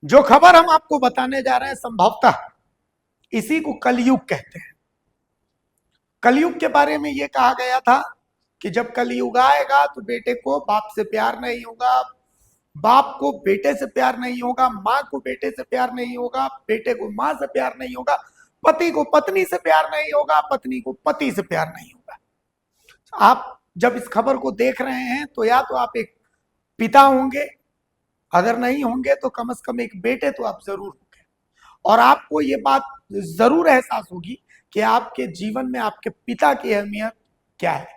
जो खबर हम आपको बताने जा रहे हैं संभवतः इसी को कलयुग कहते हैं। कलयुग के बारे में यह कहा गया था कि जब कलयुग आएगा तो बेटे को बाप से प्यार नहीं होगा, बाप को बेटे से प्यार नहीं होगा, माँ को बेटे से प्यार नहीं होगा, बेटे को माँ से प्यार नहीं होगा, पति को पत्नी से प्यार नहीं होगा, पत्नी को पति से प्यार नहीं होगा। आप जब इस खबर को देख रहे हैं तो या तो आप एक पिता होंगे, अगर नहीं होंगे तो कम से कम एक बेटे तो आप जरूर होंगे। और आपको ये बात जरूर एहसास होगी कि आपके जीवन में आपके पिता की अहमियत क्या है।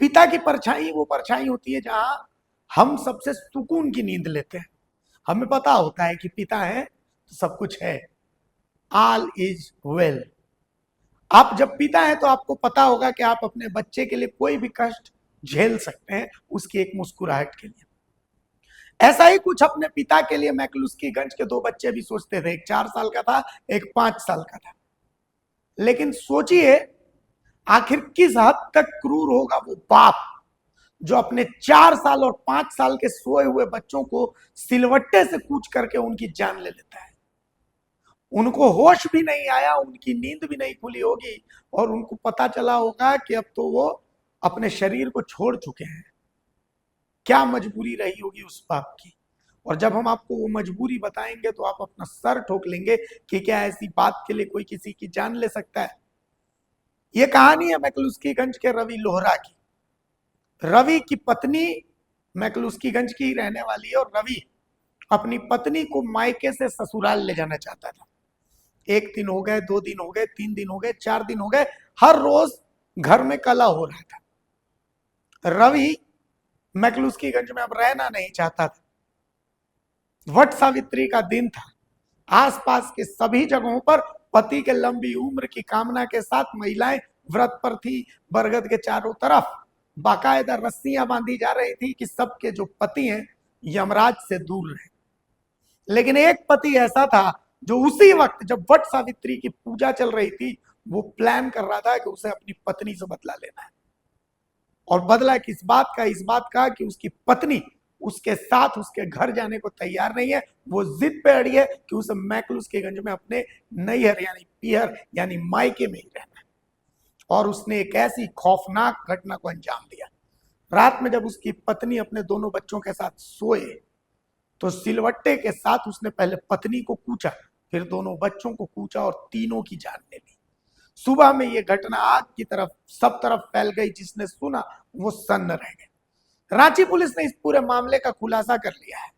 पिता की परछाई वो परछाई होती है जहां हम सबसे सुकून की नींद लेते हैं। हमें पता होता है कि पिता है तो सब कुछ है, ऑल इज वेल। आप जब पिता हैं तो आपको पता होगा कि आप अपने बच्चे के लिए कोई भी कष्ट झेल सकते हैं उसकी एक मुस्कुराहट के लिए। ऐसा ही कुछ अपने पिता के लिए मैकलुस्कीगंज के 2 बच्चे भी सोचते थे। एक 4 साल का था, एक 5 साल का था। लेकिन सोचिए आखिर किस हद तक क्रूर होगा वो बाप जो अपने 4 साल और 5 साल के सोए हुए बच्चों को सिलवट्टे से कूच करके उनकी जान ले लेता है। उनको होश भी नहीं आया, उनकी नींद भी नहीं खुली होगी और उनको पता चला होगा कि अब तो वो अपने शरीर को छोड़ चुके हैं। क्या मजबूरी रही होगी उस बाप की। और जब हम आपको वो मजबूरी बताएंगे तो आप अपना सर ठोक लेंगे कि क्या ऐसी बात के लिए कोई किसी की जान ले सकता है। ये कहानी है मैकलुस्कीगंज के रवि लोहरा की। रवि की पत्नी मैकलुस्कीगंज की रहने वाली है और रवि अपनी पत्नी को मायके से ससुराल ले जाना चाहता था। 1 दिन हो गए, 2 दिन हो गए, 3 दिन हो गए, 4 दिन हो गए, हर रोज घर में कलह हो रहा था। रवि मैकलुस्कीगंज में अब रहना नहीं चाहता था। वट सावित्री का दिन था। आसपास के सभी जगहों पर पति के लंबी उम्र की कामना के साथ महिलाएं व्रत पर थी। बरगद के चारों तरफ बाकायदा रस्सियां बांधी जा रही थी कि सबके जो पति हैं यमराज से दूर रहे। लेकिन एक पति ऐसा था जो उसी वक्त जब वट सावित्री की पूजा चल रही थी वो प्लान कर रहा था कि उसे अपनी पत्नी से बदला लेना है। और बदला किस बात का? इस बात का कि उसकी पत्नी उसके साथ उसके घर जाने को तैयार नहीं है। वो जिद पे अड़ी है कि उसे मैकलुस्कीगंज में अपने नैहर यानी पीहर यानी मायके में ही रहना है। और उसने एक ऐसी खौफनाक घटना को अंजाम दिया। रात में जब उसकी पत्नी अपने दोनों बच्चों के साथ सोए तो सिलवट्टे के साथ उसने पहले पत्नी को कूचा, फिर दोनों बच्चों को कूचा और तीनों की जान ले ली। सुबह में यह घटना आग की तरफ सब तरफ फैल गई। जिसने सुना वो सन्न रह गए। रांची पुलिस ने इस पूरे मामले का खुलासा कर लिया है।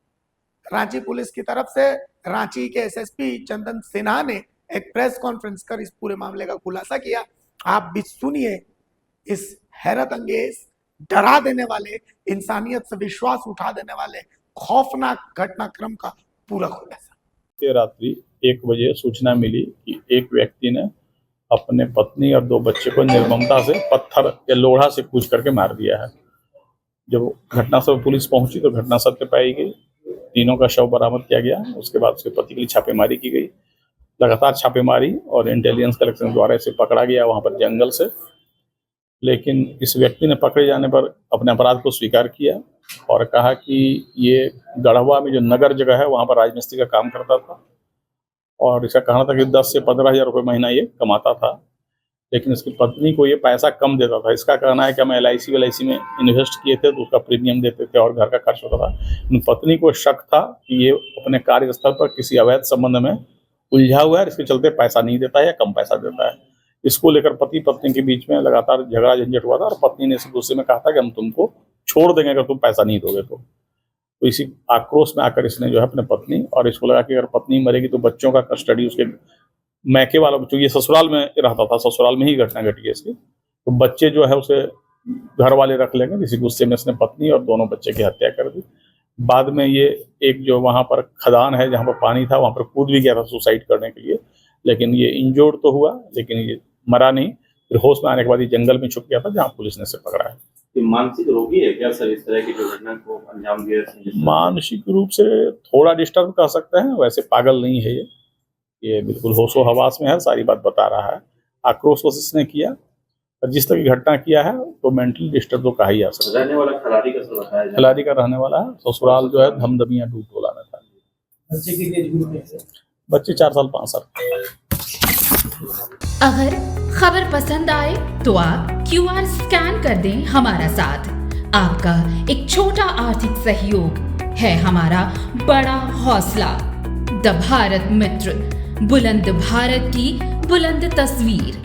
रांची पुलिस की तरफ से रांची के एसएसपी चंदन सिन्हा ने एक प्रेस कॉन्फ्रेंस कर इस पूरे मामले का खुलासा किया। आप भी सुनिए इस हैरत अंगेज, डरा देने वाले, इंसानियत से विश्वास उठा देने वाले खौफनाक घटनाक्रम का पूरा खुलासा। रात्रि 1 बजे सूचना मिली कि एक व्यक्ति ने अपने पत्नी और 2 बच्चे को निर्ममता से पत्थर या लोढ़ा से कूच करके मार दिया है। जब घटनास्थल पर पुलिस पहुंची तो घटना सत्य पाई गई। तीनों का शव बरामद किया गया। उसके बाद उसके पति के लिए छापेमारी की गई। लगातार छापेमारी और इंटेलिजेंस कलेक्शन द्वारा इसे पकड़ा गया वहां पर जंगल से। लेकिन इस व्यक्ति ने पकड़े जाने पर अपने अपराध को स्वीकार किया और कहा कि ये गढ़वा में जो नगर जगह है वहां पर राजमिस्त्री का काम करता था और इसका कहना था कि 10 से 15,000 रुपये महीना ये कमाता था। लेकिन इसकी पत्नी को ये पैसा कम देता था। इसका कहना है कि हम LIC में इन्वेस्ट किए थे तो उसका प्रीमियम देते थे और घर का खर्च होता था। पत्नी को शक था कि ये अपने कार्यस्थल पर किसी अवैध संबंध में उलझा हुआ है, इसके चलते पैसा नहीं देता है या कम पैसा देता है। इसको लेकर पति पत्नी के बीच में लगातार झगड़ा झंझट हुआ था और पत्नी ने इस गुस्से में कहा था कि हम तुमको छोड़ देंगे अगर तुम पैसा नहीं दोगे तो इसी आक्रोश में आकर इसने जो है अपने पत्नी और इसको लगा कि अगर पत्नी मरेगी तो बच्चों का कस्टडी उसके मैके वालों को, ये ससुराल में रहता था, ससुराल में ही घटना घटी है इसकी, तो बच्चे जो है उसे घर वाले रख लेंगे। इसी गुस्से में इसने पत्नी और दोनों बच्चे की हत्या कर दी। बाद में ये एक जो वहाँ पर खदान है जहाँ पर पानी था वहाँ पर कूद भी गया था सुसाइड करने के लिए। लेकिन ये इंजोर्ड तो हुआ लेकिन ये मरा नहीं। फिर होश में आने के बाद ये जंगल में छुप गया था जहाँ पुलिस ने इसे पकड़ा है। मानसिक रोगी है क्या सर इस तरह की जो घटना को अंजाम दिया? मानसिक रूप से थोड़ा डिस्टर्ब कर सकते हैं, वैसे पागल नहीं है ये बिल्कुल होशो हवास में है, सारी बात बता रहा है। आक्रोश इसने किया और जिस तरह की घटना किया है तो मेंटली डिस्टर्ब तो कहा ही जा सकता है। रहने वाला खिलाड़ी का खिलाड़ी का रहने वाला है। ससुराल जो है धमदमिया 2 टोला में था। बच्चे की एज ग्रुप है? बच्चे 4 साल 5 साल। अगर खबर पसंद आए तो आप QR स्कैन कर दें हमारा साथ। आपका एक छोटा आर्थिक सहयोग है हमारा बड़ा हौसला। द भारत मित्र, बुलंद भारत की बुलंद तस्वीर।